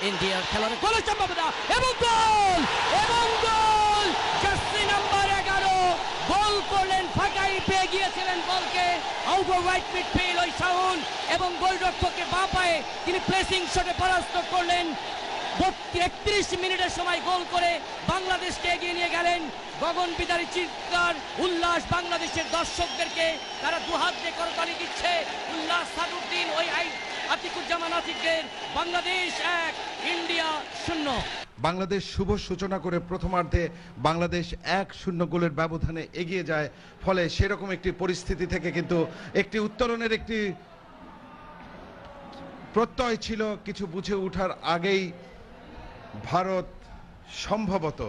ইন্ডিয়ার খেলোয়াড় গোলের সম্ভাবনা এবং গোল এবং গোল জার্সি নাম্বার 11 গোল করলেন ফাঁকাই পেয়ে গিয়েছিলেন বলকে আউটার রাইট মিডফিল্ড ওই শাহুন এবং গোলরক্ষকের বাঁ পায়ে তিনি প্লেসিং শটে পরাস্ত করলেন 31 মিনিটের সময় গোল করে বাংলাদেশকে এগিয়ে নিয়ে গেলেন গগন বিদারী চিৎকার উল্লাস বাংলাদেশের দর্শকদেরকে তারা দুহাত দিয়ে করতালি দিচ্ছে উল্লাস সাদুদ্দিন ওই আতিকুজ্জামান আতিকদের বাংলাদেশ 1 ইন্ডিয়া 0 বাংলাদেশ শুভ সূচনা করে প্রথমার্ধে বাংলাদেশ 1-0 গোলের ব্যবধানে এগিয়ে যায় ফলে সেরকম একটি পরিস্থিতি থেকে কিন্তু একটি উত্তরণের একটি প্রত্যয় ছিল কিছু বুঝে ওঠার আগেই ভারত সম্ভবত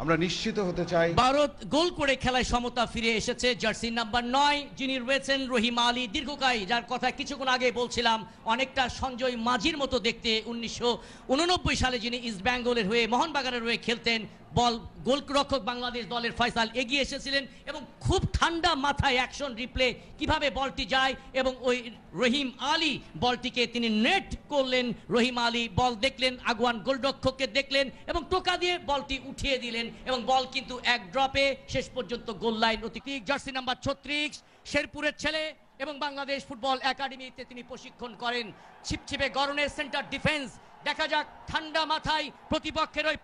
আমরা নিশ্চিত হতে চাই ভারত গোল করে খেলায় সমতা ফিরে এসেছে জার্সি নাম্বার 9 যিনি রয়েছেন রহিম আলী দীর্ঘকায় যার কথা কিছুক্ষণ আগে বলছিলাম অনেকটা সঞ্জয় মাঝির মতো দেখতে 1989 সালে যিনি ইস্ট বেঙ্গলের হয়ে মোহনবাগানের হয়ে খেলতেন বল গোলরক্ষক বাংলাদেশ দলের ফয়সাল এগিয়ে এসেছিলেন এবং খুব ঠান্ডা মাথায় অ্যাকশন রিপ্লে কিভাবে বলটি যায় এবং ওই রহিম আলী বলটিকে তিনি নেট করলেন রহিম আলী বল দেখলেন আগুয়ান গোলরক্ষককে দেখলেন এবং টোকা দিয়ে বলটি উঠিয়ে দিলেন এবং বল কিন্তু এক ড্রপে শেষ পর্যন্ত গোল লাইন অতিক্রম জার্সি নাম্বার 36 শেরপুরের ছেলে এবং বাংলাদেশ ফুটবল একাডেমিতে তিনি প্রশিক্ষণ করেন ছিপছিপে গরনের সেন্টার ডিফেন্স দেখা যাক ঠান্ডা মাথায় প্রতিপক্ষের ওই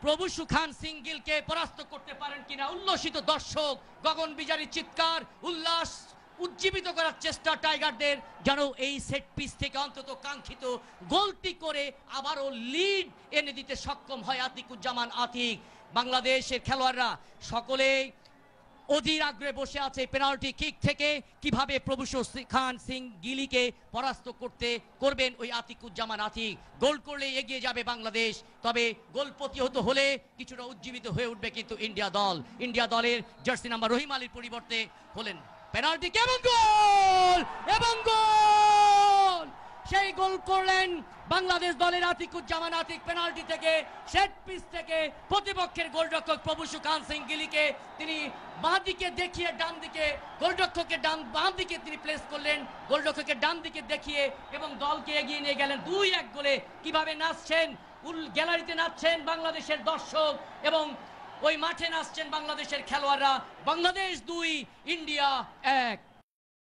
প্রভু সুখান সিং গিলকে পরাস্ত করতে পারেন কিনা উল্লসিত দর্শক গগন বিজারী চিৎকার উল্লাস উজ্জীবিত করার চেষ্টা টাইগারদের যেন এই সেট পিস থেকে অন্তত কাঙ্ক্ষিত গোলটি করে আবারও লিড এনে দিতে সক্ষম হয় আতিকুজ্জামান আতিক বাংলাদেশের খেলোয়াড়রা সকলেই অধীর আগ্রহে বসে আছে পেনাল্টি কিক থেকে কিভাবে প্রভু সুখান সিং গিলিকে পরাস্ত করবেন ওই আতিকুজ্জামান আতিক গোল করলে এগিয়ে যাবে বাংলাদেশ তবে গোল প্রতিহত হলে কিছুটা উজ্জীবিত হয়ে উঠবে কিন্তু ইন্ডিয়া দলের জার্সি নাম্বার রহিম আলীর পরিবর্তে হলেন পেনাল্টি এবং গোল সেই গোল করলেন বাংলাদেশ দলের আতিকুজ্জামান আতিক পেনাল্টি থেকে সেট পিস থেকে প্রতিপক্ষের গোলরক্ষক প্রভু সুখান সিং গিলিকে তিনি বাঁ দিকে দেখিয়ে ডান দিকে গোলরক্ষকের বাঁ দিকে তিনি প্লেস করলেন গোলরক্ষকের ডান দিকে দেখিয়ে এবং দলকে এগিয়ে নিয়ে গেলেন 2-1 গোলে কিভাবে নাচছেন গ্যালারিতে নাচছেন বাংলাদেশের দর্শক এবং ওই মাঠে নাচছেন বাংলাদেশের খেলোয়াড়রা বাংলাদেশ 2 ইন্ডিয়া 1